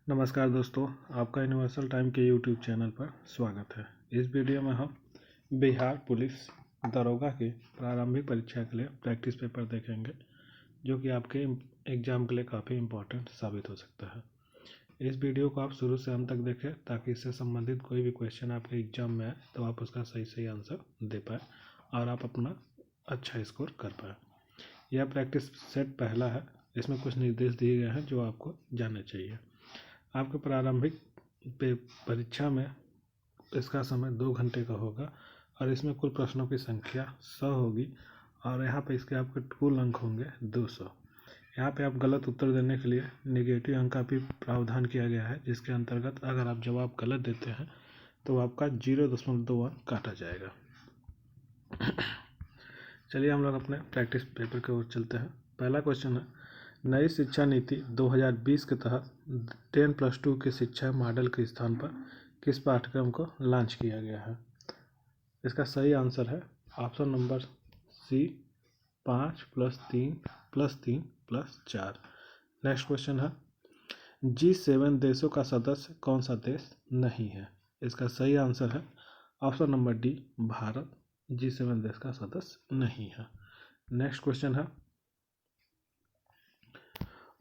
नमस्कार दोस्तों, आपका यूनिवर्सल टाइम के यूट्यूब चैनल पर स्वागत है। इस वीडियो में हम बिहार पुलिस दरोगा के प्रारंभिक परीक्षा के लिए प्रैक्टिस पेपर देखेंगे, जो कि आपके एग्ज़ाम के लिए काफ़ी इम्पोर्टेंट साबित हो सकता है। इस वीडियो को आप शुरू से अंत तक देखें ताकि इससे संबंधित कोई भी क्वेश्चन आपके एग्ज़ाम में आए तो आप उसका सही आंसर दे पाए और आप अपना अच्छा स्कोर कर पाए। यह प्रैक्टिस सेट पहला है। इसमें कुछ निर्देश दिए गए हैं जो आपको जानने चाहिए। आपके प्रारंभिक परीक्षा में इसका समय 2 घंटे का होगा और इसमें कुल प्रश्नों की संख्या 100 होगी और यहाँ पे इसके आपके कुल अंक होंगे 200। यहाँ पे आप गलत उत्तर देने के लिए नेगेटिव अंक का भी प्रावधान किया गया है, जिसके अंतर्गत अगर आप जवाब गलत देते हैं तो आपका 0.2 अंक काटा जाएगा। चलिए हम लोग अपने प्रैक्टिस पेपर की ओर चलते हैं। पहला क्वेश्चन है, नई शिक्षा नीति 2020 के तहत 10+2 की शिक्षा मॉडल के स्थान पर किस पाठ्यक्रम को लॉन्च किया गया है? इसका सही आंसर है option number C 5+3+3+4। Next question है, G7 देशों का सदस्य कौन सा देश नहीं है? इसका सही आंसर है option number D, Bharat G7 देश का सदस्य नहीं है। नेक्स्ट क्वेश्चन है,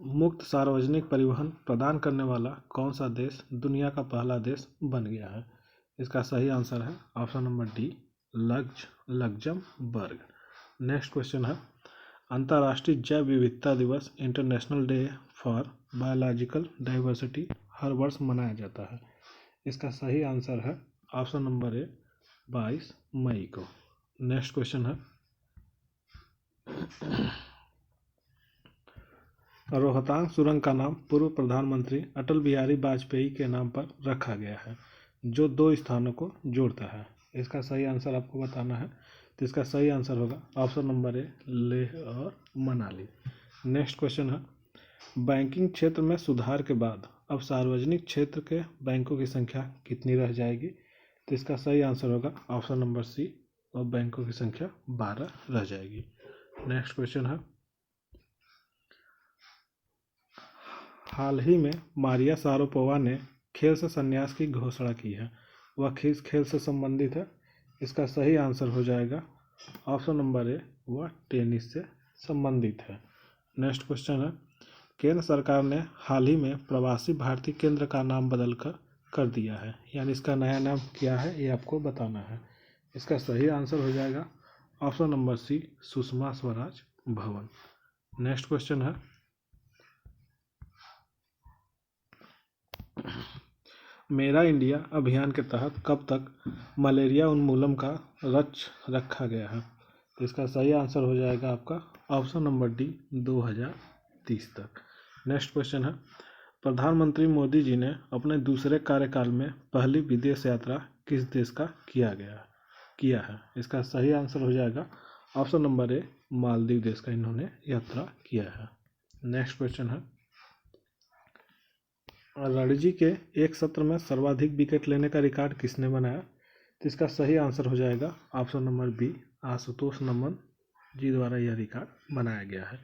मुक्त सार्वजनिक परिवहन प्रदान करने वाला कौन सा देश दुनिया का पहला देश बन गया है? इसका सही आंसर है option number D, Luxembourg. Next question है, अंतर्राष्ट्रीय जैव विविधता दिवस international day for biological diversity हर वर्ष मनाया जाता है। इसका सही आंसर है ऑप्शन नंबर ए, 22 मई को। नेक्स्ट क्वेश्चन है, रोहतांग सुरंग का नाम पूर्व प्रधानमंत्री अटल बिहारी वाजपेयी के नाम पर रखा गया है, जो 2 स्थानों को जोड़ता है। इसका सही आंसर आपको बताना है, तो इसका सही आंसर होगा ऑप्शन नंबर ए, लेह और मनाली। नेक्स्ट क्वेश्चन है, बैंकिंग क्षेत्र में सुधार के बाद अब सार्वजनिक क्षेत्र के बैंकों की संख्या कितनी रह जाएगी? तो इसका सही आंसर होगा ऑप्शन नंबर सी, और बैंकों की संख्या 12 रह जाएगी। नेक्स्ट क्वेश्चन है, हाल ही में मारिया शारापोवा ने खेल से संन्यास की घोषणा की है, वह किस खेल से संबंधित है? इसका सही आंसर हो जाएगा ऑप्शन नंबर ए, वह टेनिस से संबंधित है। नेक्स्ट क्वेश्चन है, केंद्र सरकार ने हाल ही में प्रवासी भारतीय केंद्र का नाम बदल कर दिया है, यानी इसका नया नाम क्या है ये आपको बताना है। इसका सही आंसर हो जाएगा option number C, Sushma Swaraj Bhawan. Next question है, मेरा इंडिया अभियान के तहत कब तक मलेरिया उन्मूलन का लक्ष्य रखा गया है? तो इसका सही आंसर हो जाएगा आपका ऑप्शन नंबर डी, 2030 तक। नेक्स्ट क्वेश्चन है, प्रधानमंत्री मोदी जी ने अपने दूसरे कार्यकाल में पहली विदेश यात्रा किस देश का किया है? इसका सही आंसर हो जाएगा ऑप्शन नंबर ए, मालदीव देश का इन्होंने यात्रा किया है। नेक्स्ट क्वेश्चन है, रणजी के एक सत्र में सर्वाधिक विकेट लेने का रिकॉर्ड किसने बनाया? तो इसका सही आंसर हो जाएगा ऑप्शन नंबर बी, आशुतोष नमन जी द्वारा यह रिकॉर्ड बनाया गया है।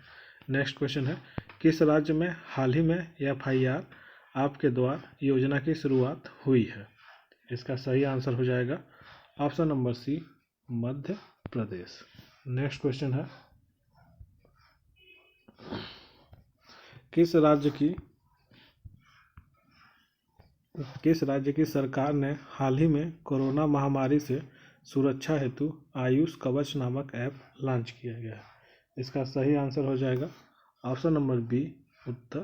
नेक्स्ट क्वेश्चन है, किस राज्य में हाल ही में FIR आपके द्वार योजना की शुरुआत हुई है? इसका सही आंसर हो जाएगा ऑप्शन नंबर सी, मध्य प्रदेश। नेक्स्ट क्वेश्चन है, किस राज्य की सरकार ने हाल ही में कोरोना महामारी से सुरक्षा हेतु आयुष कवच नामक ऐप लॉन्च किया गया है? इसका सही आंसर हो जाएगा option number B, Uttar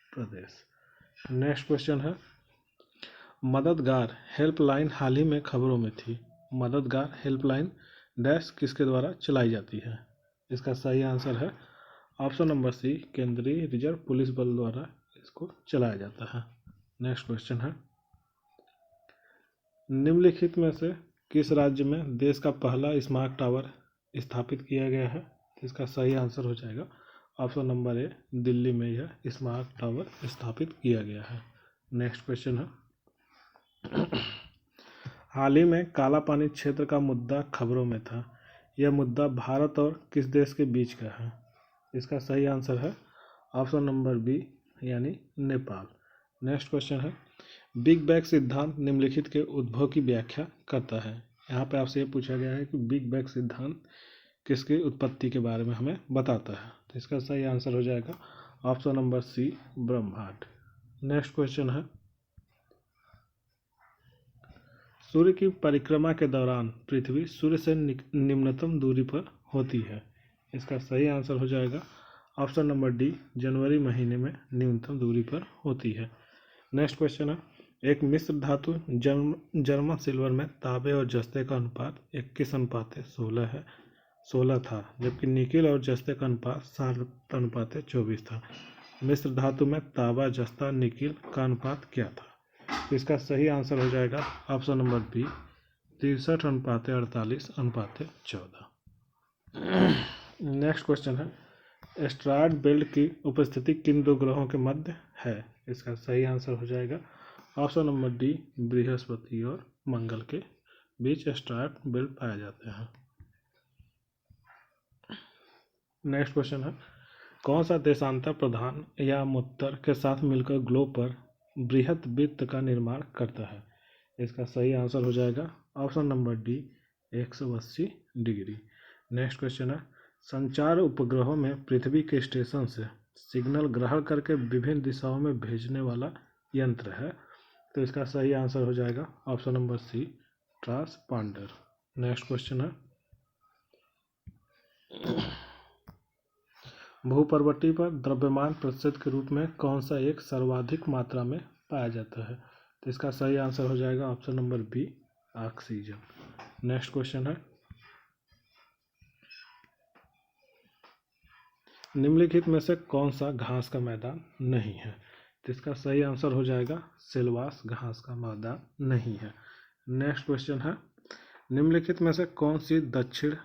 Pradesh. Next question है, मददगार हेल्पलाइन हाल ही में खबरों में थी। मददगार हेल्पलाइन डैश किसके द्वारा चलाई जाती है? इसका सही आंसर है ऑप्शन नंबर सी, केंद्रीय रिजर्व पुलिस बल द्वारा इसको चलाया जाता है। नेक्स्ट क्वेश्चन है, निम्नलिखित में से किस राज्य में देश का पहला स्मार्ट टावर स्थापित किया गया है? इसका सही आंसर हो जाएगा ऑप्शन नंबर ए, दिल्ली में यह स्मार्ट टावर स्थापित किया गया है। नेक्स्ट क्वेश्चन है, हाल ही में काला पानी क्षेत्र का मुद्दा खबरों में था, यह मुद्दा भारत और किस देश के बीच का है? इसका सही आंसर है ऑप्शन नंबर बी, यानी नेपाल। नेक्स्ट क्वेश्चन है, बिग बैंग सिद्धांत निम्नलिखित के उद्भव की व्याख्या करता है। यहाँ पे आपसे ये पूछा गया है कि बिग बैंग सिद्धांत किसकी उत्पत्ति के बारे में हमें बताता है। तो इसका सही आंसर हो जाएगा ऑप्शन नंबर सी, ब्रह्मांड। नेक्स्ट क्वेश्चन है, सूर्य की परिक्रमा के दौरान पृथ्वी सूर्य से निम्नतम दूरी पर होती है। इसका सही आंसर हो जाएगा ऑप्शन नंबर डी, जनवरी महीने में न्यूनतम दूरी पर होती है। नेक्स्ट क्वेश्चन है, एक मिश्र धातु जर्मन सिल्वर में तांबे और जस्ते का अनुपात 21:16 है 16 था, जबकि निकिल और जस्ते का अनुपात 60:24 था। मिश्र धातु में तांबा, जस्ता, निकिल का अनुपात क्या था? तो इसका सही आंसर हो जाएगा option number B, 63:48:14। Next question है, एस्टेरॉयड बेल्ट की उपस्थिति किन दो ग्रहों के मध्य है? इसका सही आंसर हो जाएगा ऑप्शन नंबर डी, बृहस्पति और मंगल के बीच एस्टेरॉयड बेल्ट पाए जाते हैं। नेक्स्ट क्वेश्चन है, कौन सा देशांतर प्रधान या मुत्तर के साथ मिलकर ग्लोब पर बृहत वृत्त का निर्माण करता है? इसका सही आंसर हो जाएगा option number D, 180 degree. Next question है, संचार उपग्रहों में पृथ्वी के स्टेशन से सिग्नल ग्रहण करके विभिन्न दिशाओं में भेजने वाला यंत्र है। तो इसका सही आंसर हो जाएगा option number C, transponder. Next question है, भूपर्वती पर द्रव्यमान प्रतिशत के रूप में कौन सा एक सर्वाधिक मात्रा में पाया जाता है? तो इसका सही आंसर हो जाएगा option number B, oxygen. Next question है, निम्नलिखित में से कौन सा घास का मैदान नहीं है? तो इसका सही आंसर हो जाएगा सिलवास घास का मैदान नहीं है। नेक्स्ट क्वेश्चन है, निम्नलिखित में से कौन सी दक्षिण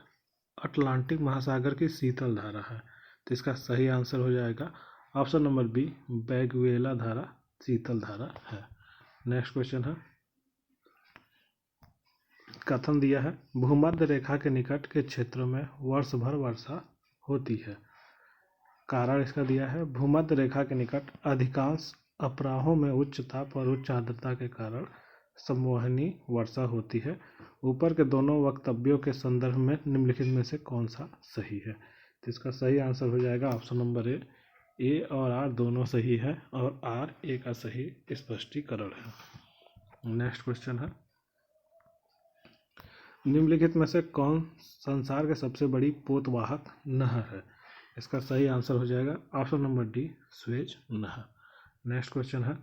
अटलांटिक महासागर की शीतल धारा है? तो इसका सही आंसर हो जाएगा ऑप्शन नंबर बी, वेनेजुएला धारा शीतल धारा है। नेक्स्ट क्वेश्चन है, कथन दिया है, भूमध्य रेखा के निकट के क्षेत्रों में वर्ष भर वर्षा होती है। कारण इसका दिया है, भूमध्य रेखा के निकट अधिकांश अपराहों में उच्च ताप और उच्च आर्द्रता के कारण संवहनी वर्षा होती है। ऊपर के दोनों वक्तव्यों के संदर्भ में निम्नलिखित में से कौन सा सही है? तो इसका सही आंसर हो जाएगा ऑप्शन नंबर ए और आर दोनों सही है और आर ए का सही स्पष्टीकरण है। नेक्स्ट क्वेश्चन है, निम्नलिखित में से कौन संसार के सबसे बड़ी पोतवाहक नहर है? इसका सही आंसर हो जाएगा ऑप्शन नंबर डी, स्वेज नहर। नेक्स्ट क्वेश्चन है,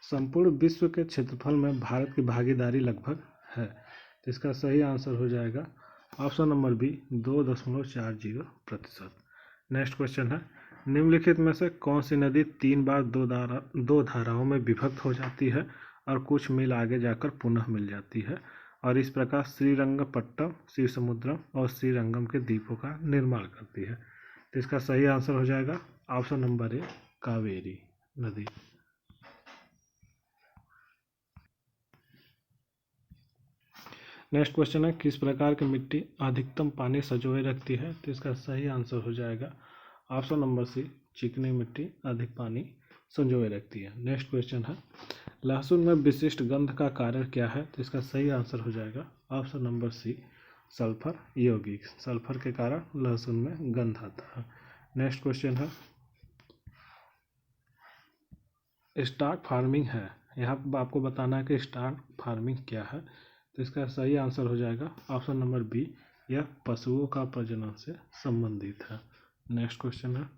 संपूर्ण विश्व के क्षेत्रफल में भारत की भागीदारी लगभग है। तो इसका सही आंसर हो जाएगा option number B, 2.40%। Next question है, निम्नलिखित में से कौन सी नदी 3 बार दो धाराओं में विभक्त हो जाती है और कुछ मील आगे जाकर पुनः मिल जाती है और इस प्रकार श्रीरंगपट्टम, शिवसमुद्रम और श्रीरंगम के द्वीपों का निर्माण करती है? तो इसका सही आंसर हो जाएगा ऑप्शन नंबर ए, कावेरी नदी। नेक्स्ट क्वेश्चन है, किस प्रकार की मिट्टी अधिकतम पानी संजोए रखती है? तो इसका सही आंसर हो जाएगा ऑप्शन नंबर सी, चिकनी मिट्टी अधिक पानी संजोए रखती है। नेक्स्ट क्वेश्चन है, लहसुन में विशिष्ट गंध का कारण क्या है? तो इसका सही आंसर हो जाएगा ऑप्शन नंबर सी, सल्फर यौगिक। सल्फर के कारण लहसुन में गंध आता है। नेक्स्ट क्वेश्चन है, स्टॉक फार्मिंग है, यहाँ पर आपको बताना है कि स्टॉक फार्मिंग क्या है। तो इसका सही आंसर हो जाएगा ऑप्शन नंबर बी, यह पशुओं का प्रजनन से संबंधित है। नेक्स्ट क्वेश्चन है,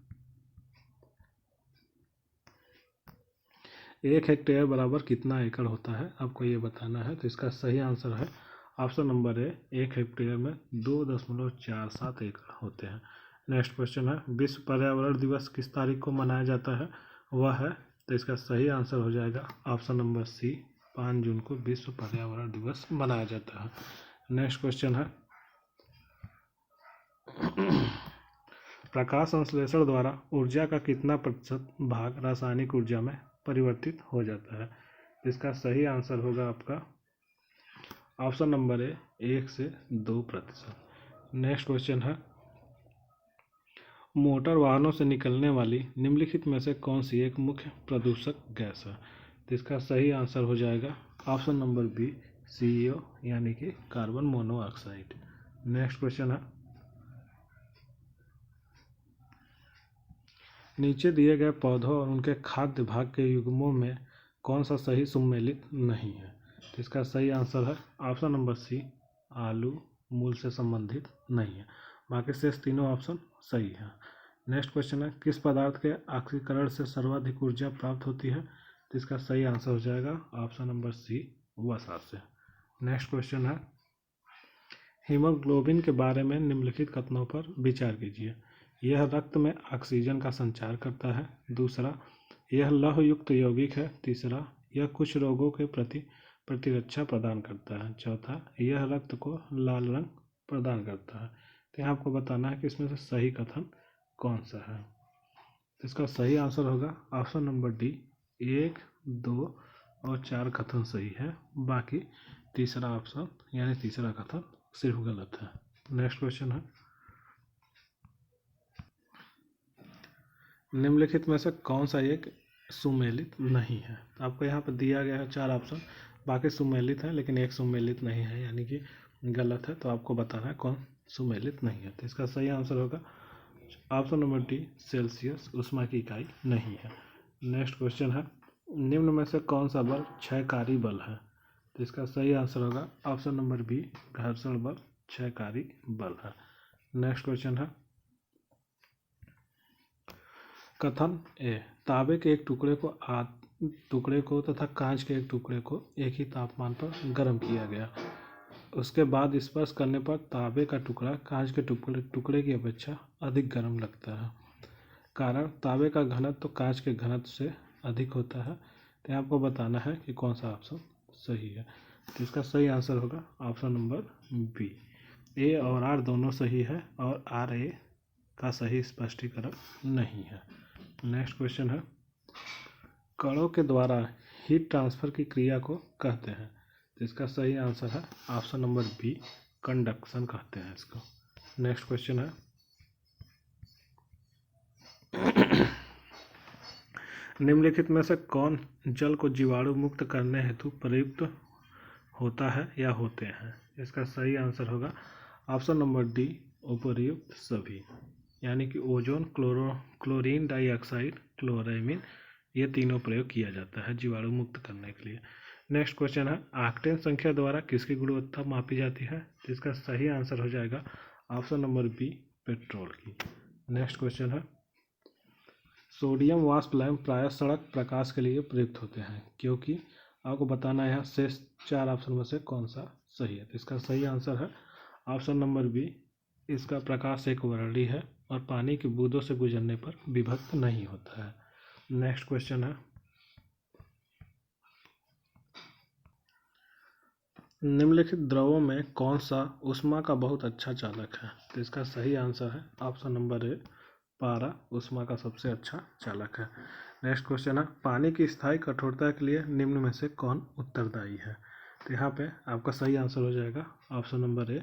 1 हेक्टेयर बराबर कितना एकड़ होता है? आपको ये बताना है। तो इसका सही आंसर है ऑप्शन नंबर ए, 1 हेक्टेयर में 2.47 एकड़ होते हैं। नेक्स्ट क्वेश्चन है, विश्व पर्यावरण दिवस किस तारीख को मनाया जाता है? वह है, तो इसका सही आंसर हो जाएगा ऑप्शन नंबर सी, 5 जून को विश्व पर्यावरण दिवस मनाया जाता है। नेक्स्ट क्वेश्चन है, प्रकाश संश्लेषण द्वारा ऊर्जा का कितना प्रतिशत भाग रासायनिक ऊर्जा में परिवर्तित हो जाता है? इसका सही आंसर होगा आपका ऑप्शन नंबर ए, 1 से 2%। नेक्स्ट क्वेश्चन है, मोटर वाहनों से निकलने वाली निम्नलिखित में से कौन सी एक मुख्य प्रदूषक गैस है? तो इसका सही आंसर हो जाएगा ऑप्शन नंबर बी, CO यानी कि कार्बन मोनोऑक्साइड। नेक्स्ट क्वेश्चन है, नीचे दिए गए पौधों और उनके खाद्य भाग के युग्मों में कौन सा सही सुमेलित नहीं है? तो इसका सही आंसर है ऑप्शन नंबर सी, आलू मूल से संबंधित नहीं है। बाकी शेष तीनों ऑप्शन सही है। नेक्स्ट क्वेश्चन है, किस पदार्थ के ऑक्सीकरण से सर्वाधिक ऊर्जा प्राप्त होती है? तो इसका सही आंसर हो जाएगा ऑप्शन नंबर सी, वसा से। नेक्स्ट क्वेश्चन है, हीमोग्लोबिन के बारे में निम्नलिखित कथनों पर विचार कीजिए। यह रक्त में ऑक्सीजन का संचार करता है। दूसरा, यह लौह युक्त यौगिक है। तीसरा, यह कुछ रोगों के प्रति प्रतिरक्षा प्रदान करता है। चौथा, यह रक्त को लाल रंग प्रदान करता है। तो यहाँ आपको बताना है कि इसमें से सही कथन कौन सा है। इसका सही आंसर होगा ऑप्शन नंबर डी, 1, 2 और 4 कथन सही है। बाकी तीसरा ऑप्शन यानी तीसरा कथन सिर्फ गलत है। नेक्स्ट क्वेश्चन है, निम्नलिखित में से कौन सा एक सुमेलित नहीं है? तो आपको यहाँ पर दिया गया है 4 ऑप्शन, बाकी सुमेलित है लेकिन एक सुमेलित नहीं है यानी कि गलत है। तो आपको बताना है कौन सुमेलित नहीं है। तो इसका सही आंसर होगा ऑप्शन नंबर डी, सेल्सियस ऊष्मा की इकाई नहीं है। नेक्स्ट क्वेश्चन है, निम्न में से कौन सा बल क्षयकारी बल है? तो इसका सही आंसर होगा ऑप्शन नंबर बी, घर्षण बल क्षयकारी बल है। नेक्स्ट क्वेश्चन है, कथन ए, तांबे के एक टुकड़े को तथा कांच के एक टुकड़े को एक ही तापमान पर गर्म किया गया। उसके बाद स्पर्श करने पर तांबे का टुकड़ा कांच के टुकड़े की अपेक्षा अधिक गर्म लगता है। कारण, तांबे का घनत्व तो कांच के घनत्व से अधिक होता है। तो आपको बताना है कि कौन सा ऑप्शन सही है। तो इसका सही आंसर होगा ऑप्शन नंबर बी, ए और आर दोनों सही है और आर ए का सही स्पष्टीकरण नहीं है। नेक्स्ट क्वेश्चन है, कणों के द्वारा हीट ट्रांसफर की क्रिया को कहते हैं। तो इसका सही आंसर है ऑप्शन नंबर बी, कंडक्शन कहते हैं इसको। नेक्स्ट क्वेश्चन है, निम्नलिखित में से कौन जल को जीवाणु मुक्त करने हेतु प्रयुक्त होता है या होते हैं? इसका सही आंसर होगा ऑप्शन नंबर डी, उपर्युक्त सभी, यानी कि ओजोन, क्लोरीन डाइऑक्साइड, क्लोरामीन, ये तीनों प्रयोग किया जाता है जीवाणु मुक्त करने के लिए। नेक्स्ट क्वेश्चन है, ऑक्टेन संख्या द्वारा किसकी गुणवत्ता मापी जाती है? तो इसका सही आंसर हो जाएगा ऑप्शन नंबर बी, पेट्रोल की। नेक्स्ट क्वेश्चन है, सोडियम वाष्प लैंप प्रायः सड़क प्रकाश के लिए प्रयुक्त होते हैं क्योंकि आपको बताना है यहाँ शेष 4 ऑप्शन में से कौन सा सही है। तो इसका सही आंसर है ऑप्शन नंबर बी, इसका प्रकाश एक वर्णी है और पानी की बूंदों से गुजरने पर विभक्त नहीं होता है। नेक्स्ट क्वेश्चन है, निम्नलिखित द्रवों में कौन सा ऊष्मा का बहुत अच्छा चालक है? तो इसका सही आंसर है ऑप्शन नंबर ए, पारा ऊष्मा का सबसे अच्छा चालक है। नेक्स्ट क्वेश्चन है, पानी की स्थायी कठोरता के लिए निम्न में से कौन उत्तरदायी है? तो यहाँ पे आपका सही आंसर हो जाएगा ऑप्शन नंबर ए,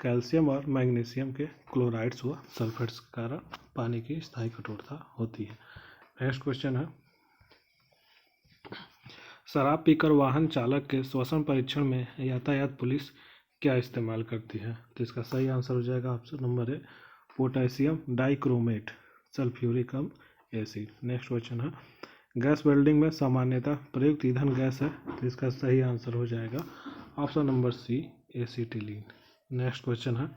कैल्शियम और मैग्नीशियम के क्लोराइड्स व सल्फेट्स के कारण पानी की स्थायी कठोरता होती है। नेक्स्ट क्वेश्चन है, शराब पीकर वाहन चालक के श्वसन परीक्षण में यातायात पुलिस क्या इस्तेमाल करती है? तो इसका सही आंसर हो जाएगा ऑप्शन नंबर ए, potassium dichromate sulphuric acid. Next question है, गैस वेल्डिंग में सामान्यतः प्रयुक्त ईंधन गैस है। तो इसका सही आंसर हो जाएगा option number C, acetylene. Next question है,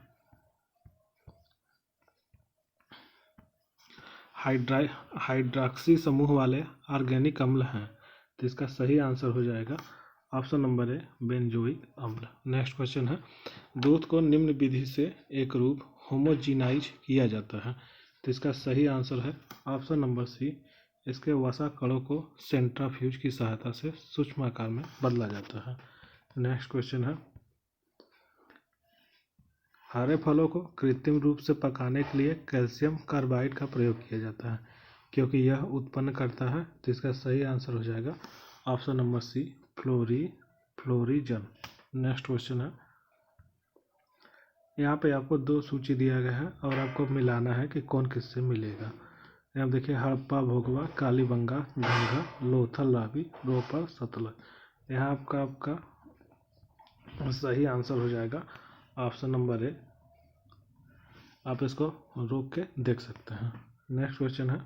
हाइड्रॉक्सी समूह वाले ऑर्गेनिक अम्ल हैं। तो इसका सही आंसर हो जाएगा ऑप्शन नंबर ए, बेंजोइक अम्ल। नेक्स्ट क्वेश्चन है, दूध को निम्न विधि से एक रूप होमोजीनाइज किया जाता है। तो इसका सही आंसर है ऑप्शन नंबर सी, इसके वसा कणों को सेंट्रीफ्यूज की सहायता से सूक्ष्म आकार में बदला जाता है। नेक्स्ट क्वेश्चन है, हरे फलों को कृत्रिम रूप से पकाने के लिए कैल्शियम कार्बाइड का प्रयोग किया जाता है क्योंकि यह उत्पन्न करता है। तो इसका सही आंसर हो जाएगा option number C, florigen. Next question है, यहाँ पे आपको 2 सूची दिया गया है और आपको मिलाना है कि कौन किससे मिलेगा। यहाँ देखिए हड़प्पा, भोगवा, कालीबंगा, घंघा, लोथल, रावी, रोपर, सतलज। यहाँ आपका सही आंसर हो जाएगा ऑप्शन नंबर ए। आप इसको रोक के देख सकते हैं। नेक्स्ट क्वेश्चन है,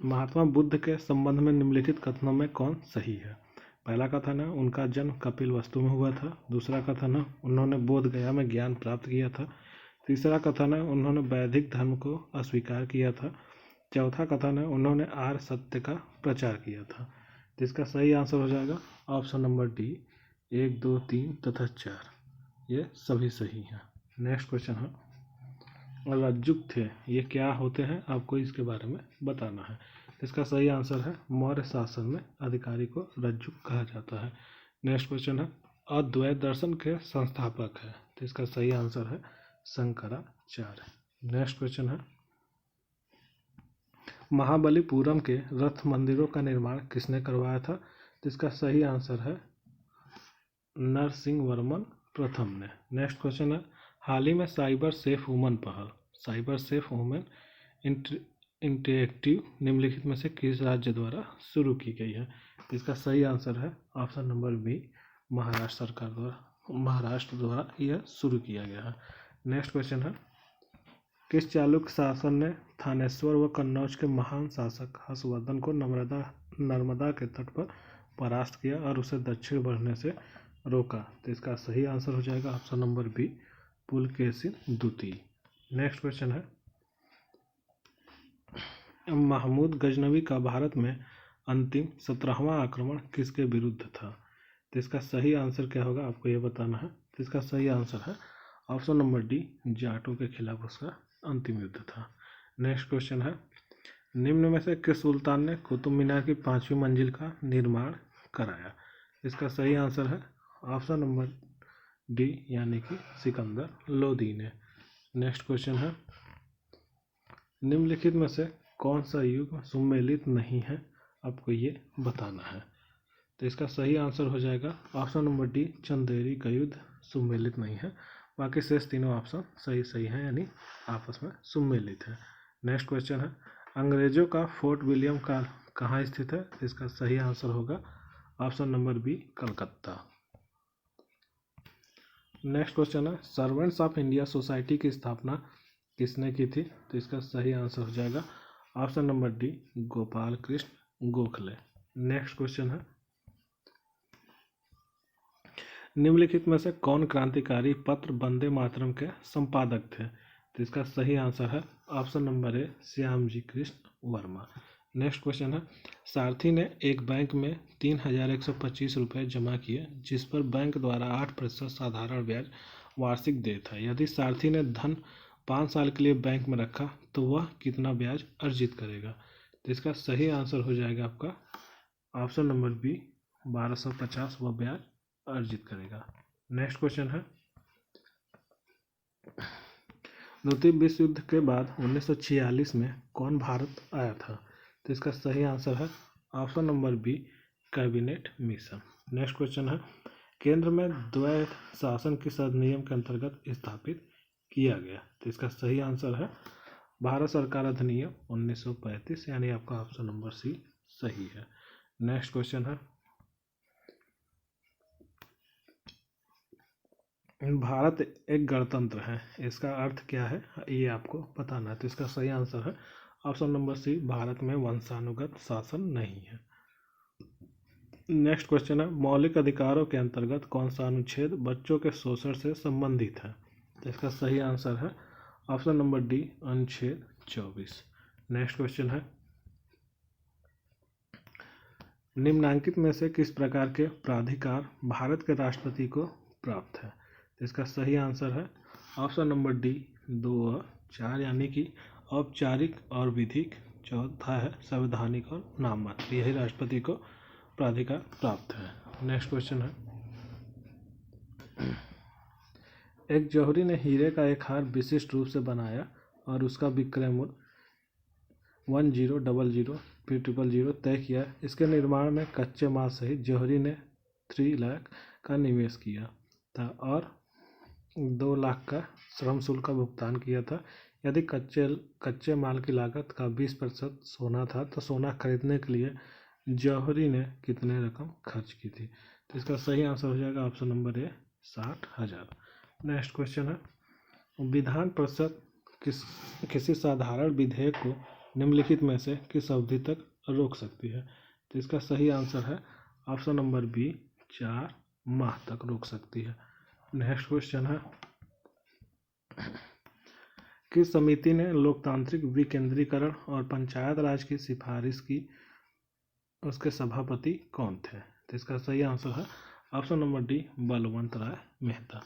महात्मा बुद्ध के संबंध में निम्नलिखित कथनों में कौन सही है। पहला कथन है उनका जन्म कपिलवस्तु में हुआ था। दूसरा कथन है उन्होंने बोध गया में ज्ञान प्राप्त किया था। तीसरा कथन है उन्होंने वैदिक धर्म को अस्वीकार किया था। चौथा कथन है उन्होंने आर्य सत्य का प्रचार किया था। तो इसका सही आंसर हो जाएगा ऑप्शन नंबर डी। 1, 2, 3 तथा 4 ये सभी सही हैं। नेक्स्ट क्वेश्चन है, रज्जुक थे ये क्या होते हैं, आपको इसके बारे में बताना है। इसका सही आंसर है मौर्य शासन में अधिकारी को रज्जुक कहा जाता है। नेक्स्ट क्वेश्चन है, अद्वैत दर्शन के संस्थापक है। तो इसका सही आंसर है शंकराचार्य। नेक्स्ट क्वेश्चन है, महाबलीपुरम के रथ मंदिरों का निर्माण किसने करवाया था। तो इसका सही आंसर है नरसिंहवर्मन प्रथम ने। नेक्स्ट क्वेश्चन है, हाल ही में साइबर सेफ वुमन पहल, साइबर सेफ वुमेन इंटरेक्टिव निम्नलिखित में से किस राज्य द्वारा शुरू की गई है। इसका सही आंसर है ऑप्शन नंबर बी, महाराष्ट्र सरकार द्वारा, महाराष्ट्र द्वारा यह शुरू किया गया है। नेक्स्ट क्वेश्चन है, किस चालुक्य शासन ने थानेश्वर व कन्नौज के महान शासक हर्षवर्धन को नर्मदा के तट पर परास्त किया और उसे दक्षिण बढ़ने से रोका। तो इसका सही आंसर हो जाएगा ऑप्शन नंबर बी, पुलकेशिन द्वितीय। नेक्स्ट क्वेश्चन है, महमूद गजनवी का भारत में अंतिम 17वां आक्रमण किसके विरुद्ध था। तो इसका सही आंसर क्या होगा आपको ये बताना है। तो इसका सही आंसर है ऑप्शन नंबर डी, जाटों के खिलाफ उसका अंतिम युद्ध था। नेक्स्ट क्वेश्चन है, निम्न में से किस सुल्तान ने कुतुब मीनार की 5वीं मंजिल का निर्माण कराया। इसका सही आंसर है ऑप्शन नंबर डी, यानी कि सिकंदर लोदी ने। नेक्स्ट क्वेश्चन है, निम्नलिखित में से कौन सा युग सुमेलित नहीं है, आपको ये बताना है। तो इसका सही आंसर हो जाएगा ऑप्शन नंबर डी, चंदेरी का युद्ध सुमेलित नहीं है। बाकी शेष तीनों ऑप्शन सही हैं, यानी आपस में सुमेलित है। नेक्स्ट क्वेश्चन है, अंग्रेजों का फोर्ट विलियम का कहाँ स्थित है। इसका सही आंसर होगा option number B, Calcutta. Next question है, सर्वेंट्स ऑफ इंडिया सोसाइटी की स्थापना किसने की थी। तो इसका सही आंसर हो जाएगा option number D, Gopal Krishna Gokhale. Next question है, निम्नलिखित में से कौन क्रांतिकारी पत्र वंदे मातरम के संपादक थे। तो इसका सही आंसर है ऑप्शन नंबर ए, श्यामजी कृष्ण वर्मा। नेक्स्ट क्वेश्चन है, सारथी ने एक बैंक में 3125 रुपये जमा किए जिस पर बैंक द्वारा 8% साधारण ब्याज वार्षिक दे था। यदि सारथी ने धन 5 साल के लिए बैंक में रखा तो वह कितना ब्याज अर्जित करेगा। तो इसका सही आंसर हो जाएगा आपका ऑप्शन नंबर बी, 1250 वह ब्याज अर्जित करेगा। नेक्स्ट क्वेश्चन है, द्वितीय विश्व युद्ध के बाद 1946 में कौन भारत आया था। तो इसका सही आंसर है option number B, cabinet mission. Next question है, केंद्र में द्वैत शासन किस अधिनियम के अंतर्गत स्थापित किया गया। तो इसका सही आंसर है भारत सरकार अधिनियम 1935, यानी आपका ऑप्शन नंबर सी सही है। नेक्स्ट क्वेश्चन है, भारत एक गणतंत्र है, इसका अर्थ क्या है ये आपको बताना है। तो इसका सही आंसर है ऑप्शन नंबर सी, भारत में वंशानुगत शासन नहीं है। नेक्स्ट क्वेश्चन है, मौलिक अधिकारों के अंतर्गत कौन सा अनुच्छेद बच्चों के शोषण से संबंधित है। तो इसका सही आंसर है ऑप्शन नंबर डी, अनुच्छेद 24। नेक्स्ट क्वेश्चन है, निम्नांकित में से किस प्रकार के प्राधिकार भारत के राष्ट्रपति को प्राप्त है। तो इसका सही आंसर है ऑप्शन नंबर डी, 2 और 4, यानी कि औपचारिक और विधिक। चौथा है संवैधानिक और नाममात्र, यही राष्ट्रपति को प्राधिकार प्राप्त है। नेक्स्ट क्वेश्चन है, एक जौहरी ने हीरे का एक हार विशिष्ट रूप से बनाया और उसका विक्रय मूल्य 1000 फिर 000 तय किया। इसके निर्माण में कच्चे माल सहित जौहरी ने 3 लाख का निवेश किया था और 2 लाख का श्रम शुल्क का भुगतान किया था। यदि कच्चे माल की लागत का 20% सोना था तो सोना खरीदने के लिए जौहरी ने कितने रकम खर्च की थी। तो इसका सही आंसर हो जाएगा ऑप्शन नंबर ए 60,000। नेक्स्ट क्वेश्चन है, विधान परिषद किसी साधारण विधेयक को निम्नलिखित में से किस अवधि तक रोक सकती है। तो इसका सही आंसर है ऑप्शन नंबर बी 4 माह तक रोक सकती है। नेक्स्ट क्वेश्चन है, किस समिति ने लोकतांत्रिक विकेंद्रीकरण और पंचायत राज की सिफारिश की, उसके सभापति कौन थे। तो इसका सही आंसर है ऑप्शन नंबर डी बलवंत राय मेहता।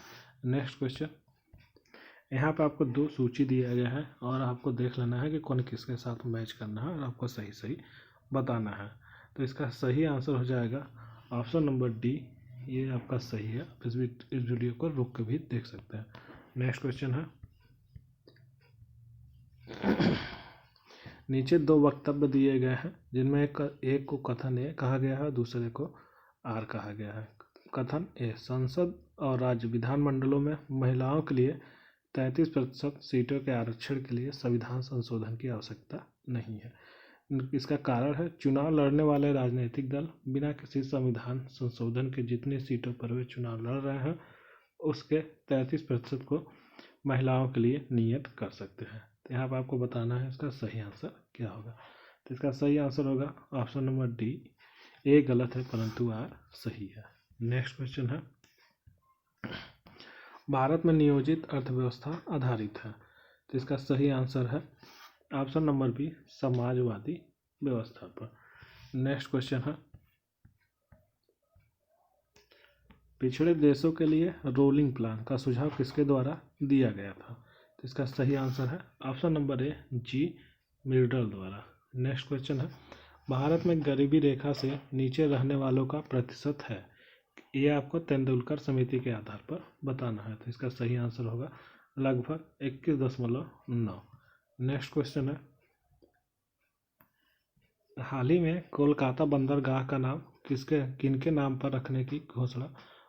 नेक्स्ट क्वेश्चन, यहाँ पे आपको 2 सूची दिया गया है और आपको देख लेना है कि कौन किसके साथ मैच करना है और आपको सही सही बताना है। तो इसका सही आंसर हो जाएगा ऑप्शन नंबर डी, ये आपका सही है। आप इस वीडियो को रुक के भी देख सकते हैं। नेक्स्ट क्वेश्चन है, नीचे 2 वक्तव्य दिए गए हैं जिनमें एक को कथन ए कहा गया है, दूसरे को आर कहा गया है। कथन ए, संसद और राज्य विधानमंडलों में महिलाओं के लिए 33% सीटों के आरक्षण के लिए संविधान संशोधन की आवश्यकता नहीं है। इसका कारण है, चुनाव लड़ने वाले राजनीतिक दल बिना किसी संविधान संशोधन के जितनी सीटों पर वे चुनाव लड़ रहे हैं उसके 33% को महिलाओं के लिए नियत कर सकते हैं। तो यहाँ पर आपको बताना है इसका सही आंसर क्या होगा। तो इसका सही आंसर होगा ऑप्शन नंबर डी, ए गलत है परंतु आर सही है। नेक्स्ट क्वेश्चन है, भारत में नियोजित अर्थव्यवस्था आधारित है। तो इसका सही आंसर है ऑप्शन नंबर बी समाजवादी व्यवस्था पर। नेक्स्ट क्वेश्चन है, पिछड़े देशों के लिए रोलिंग प्लान का सुझाव किसके द्वारा दिया गया था। तो इसका सही आंसर है option number A G Myrdal द्वारा। नेक्स्ट क्वेश्चन है, भारत में गरीबी रेखा से नीचे रहने वालों का प्रतिशत है, ये आपको तेंदुलकर समिति के आधार पर बताना है। तो इसका सही आंसर होगा लगभग 21.9। नेक्स्ट क्वेश्चन है, हाल ही में कोलकाता बंदरगाह का नाम किनके नाम पर रखने की घोषणा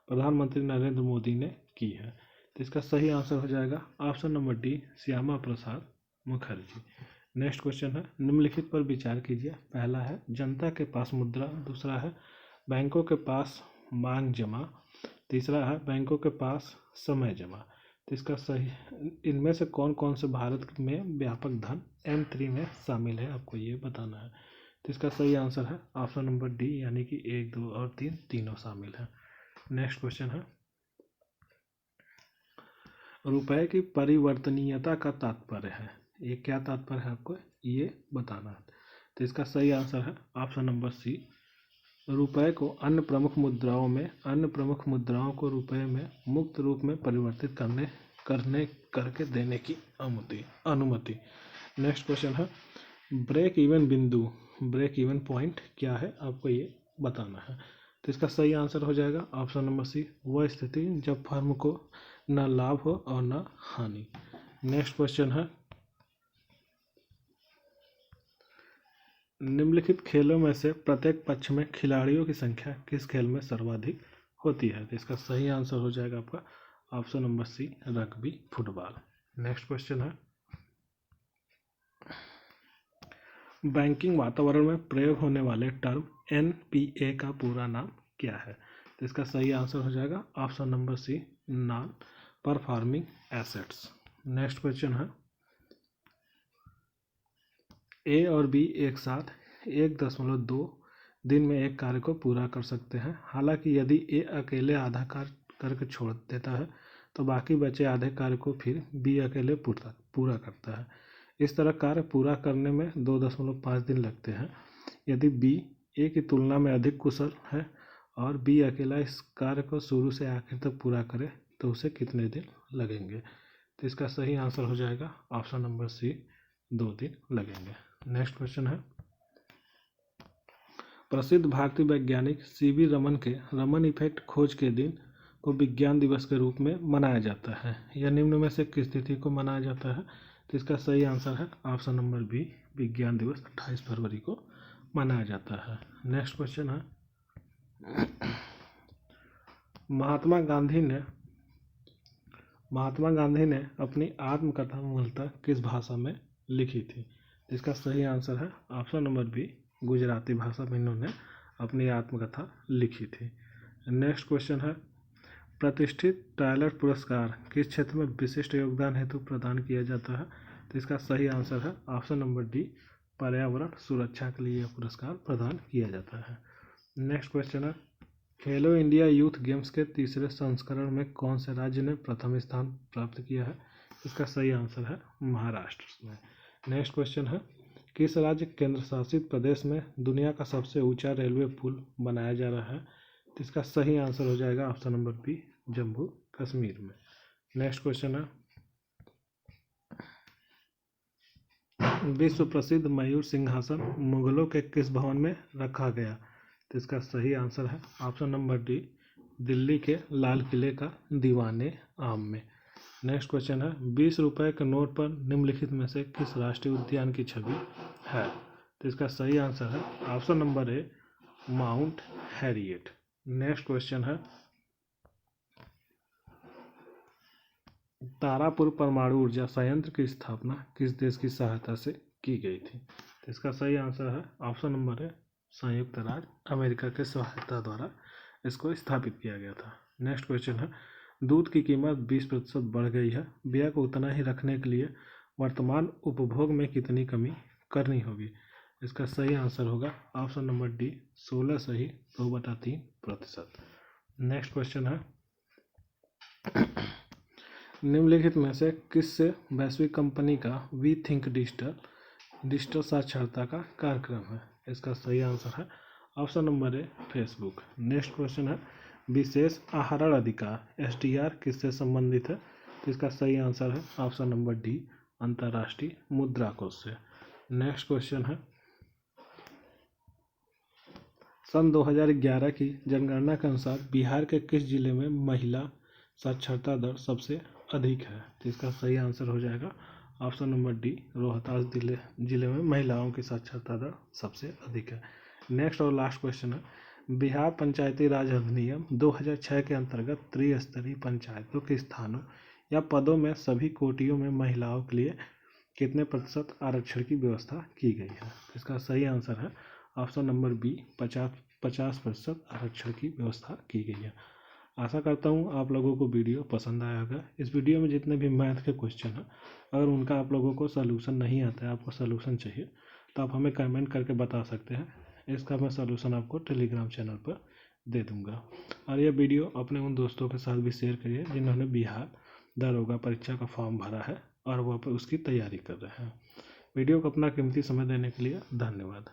प्रधानमंत्री नरेंद्र मोदी ने की है। तो इसका सही आंसर हो जाएगा option number D Shyama Prasad Mukherjee. Next question है, निम्नलिखित पर विचार कीजिए। पहला है जनता के पास मुद्रा, दूसरा है बैंकों के पास मांग जमा, तीसरा है बैंकों के पास समय जमा। तो इसका सही, इनमें से कौन कौन से भारत में व्यापक धन M3 में शामिल है आपको ये बताना है। तो इसका सही आंसर है ऑप्शन नंबर डी, यानी कि 1, 2 और 3 तीनों शामिल है। नेक्स्ट क्वेश्चन है, रुपए की परिवर्तनीयता का तात्पर्य है, ये क्या तात्पर्य है आपको ये बताना है। तो इसका सही आंसर है ऑप्शन नंबर सी, रुपए को अन्य प्रमुख मुद्राओं को रुपए में मुक्त रूप में परिवर्तित करके देने की अनुमति। नेक्स्ट क्वेश्चन है, ब्रेक इवन पॉइंट क्या है आपको ये बताना है। तो इसका सही आंसर हो जाएगा ऑप्शन नंबर सी, वह स्थिति जब फर्म को न लाभ हो और न हानि। नेक्स्ट क्वेश्चन है, निम्नलिखित खेलों में से प्रत्येक पक्ष में खिलाड़ियों की संख्या किस खेल में सर्वाधिक होती है। तो इसका सही आंसर हो जाएगा आपका option number C, rugby football. Next question है, बैंकिंग वातावरण में प्रयोग होने वाले टर्म NPA का पूरा नाम क्या है। तो इसका सही आंसर हो जाएगा option number C, non performing assets. Next question है, ए और बी एक साथ 1.2 दिन में एक कार्य को पूरा कर सकते हैं। हालांकि यदि ए अकेले आधा कार्य करके छोड़ देता है तो बाकी बचे आधे कार्य को फिर बी अकेले पूरा करता है। इस तरह कार्य पूरा करने में 2.5 दिन लगते हैं। यदि बी ए की तुलना में अधिक कुशल है और बी अकेला इस कार्य को शुरू से आखिर तक पूरा करे तो उसे कितने दिन लगेंगे। तो इसका सही आंसर हो जाएगा ऑप्शन नंबर सी, 2 दिन लगेंगे। नेक्स्ट क्वेश्चन है, प्रसिद्ध भारतीय वैज्ञानिक CV रमन के रमन इफेक्ट खोज के दिन को विज्ञान दिवस के रूप में मनाया जाता है। यह निम्न में से किस तिथि को मनाया जाता है। तो इसका सही आंसर है ऑप्शन नंबर बी, विज्ञान दिवस 28 फरवरी को मनाया जाता है। नेक्स्ट क्वेश्चन है, महात्मा गांधी ने महात्मा गांधी ने अपनी आत्मकथा मूलतः किस भाषा में लिखी थी? इसका सही आंसर है ऑप्शन नंबर बी, गुजराती भाषा में इन्होंने अपनी आत्मकथा लिखी थी। नेक्स्ट क्वेश्चन है, प्रतिष्ठित टाइलर पुरस्कार किस क्षेत्र में विशिष्ट योगदान हेतु प्रदान किया जाता है? तो इसका सही आंसर है ऑप्शन नंबर डी, पर्यावरण सुरक्षा के लिए यह पुरस्कार प्रदान किया जाता है। नेक्स्ट क्वेश्चन है, खेलो इंडिया यूथ गेम्स के तीसरे संस्करण में कौन से राज्य ने प्रथम स्थान प्राप्त किया है? इसका सही आंसर है महाराष्ट्र में। नेक्स्ट क्वेश्चन है, किस राज्य केंद्र शासित प्रदेश में दुनिया का सबसे ऊंचा रेलवे पुल बनाया जा रहा है? तो इसका सही आंसर हो जाएगा option number B, Jammu Kashmir में। नेक्स्ट क्वेश्चन है, विश्व प्रसिद्ध मयूर सिंहासन मुगलों के किस भवन में रखा गया? तो इसका सही आंसर है ऑप्शन नंबर डी, दिल्ली के लाल किले का दीवाने आम में। नेक्स्ट क्वेश्चन है, 20 रुपए के नोट पर निम्नलिखित में से किस राष्ट्रीय उद्यान की छवि है? तो इसका सही आंसर है ऑप्शन नंबर ए, माउंट हैरियट। नेक्स्ट क्वेश्चन है, तारापुर परमाणु ऊर्जा संयंत्र की स्थापना किस देश की सहायता से की गई थी? तो इसका सही आंसर है ऑप्शन नंबर ए, संयुक्त राज्य अमेरिका के सहायता द्वारा इसको स्थापित किया गया था। नेक्स्ट क्वेश्चन है, दूध की कीमत 20% बढ़ गई है, व्यय को उतना ही रखने के लिए वर्तमान उपभोग में कितनी कमी करनी होगी? इसका सही आंसर होगा ऑप्शन नंबर डी, 16 से ही 2/3%। नेक्स्ट क्वेश्चन है, निम्नलिखित में से किससे वैश्विक कंपनी का वी थिंक डिजिटल साक्षरता का कार्यक्रम है? इसका सही आंसर है ऑप्शन नंबर ए, फेसबुक। नेक्स्ट क्वेश्चन है, विशेष आहरण अधिकार SDR किससे संबंधित है? तो इसका सही आंसर है ऑप्शन नंबर डी, अंतर्राष्ट्रीय मुद्रा कोष से। नेक्स्ट क्वेश्चन है, सन 2011 की जनगणना के अनुसार बिहार के किस जिले में महिला साक्षरता दर सबसे अधिक है? तो इसका सही आंसर हो जाएगा ऑप्शन नंबर डी, रोहतास जिले में महिलाओं की साक्षरता दर सबसे अधिक है। नेक्स्ट और लास्ट क्वेश्चन है, बिहार पंचायती राज अधिनियम 2006 के अंतर्गत त्रिस्तरीय पंचायतों के स्थानों या पदों में सभी कोटियों में महिलाओं के लिए कितने प्रतिशत आरक्षण की व्यवस्था की गई है? इसका सही आंसर है ऑप्शन नंबर बी, 50% आरक्षण की व्यवस्था की गई है। आशा करता हूँ आप लोगों को वीडियो पसंद आया होगा। इस वीडियो में जितने भी मैथ के क्वेश्चन हैं, अगर उनका आप लोगों को सलूशन नहीं आता है, आपको सलूशन चाहिए, तो आप हमें कमेंट करके बता सकते हैं। इसका मैं सलूशन आपको टेलीग्राम चैनल पर दे दूंगा। और यह वीडियो अपने उन दोस्तों के साथ भी शेयर करिए जिन्होंने बिहार दरोगा परीक्षा का फॉर्म भरा है और वह उसकी तैयारी कर रहे हैं। वीडियो को अपना कीमती समय देने के लिए धन्यवाद।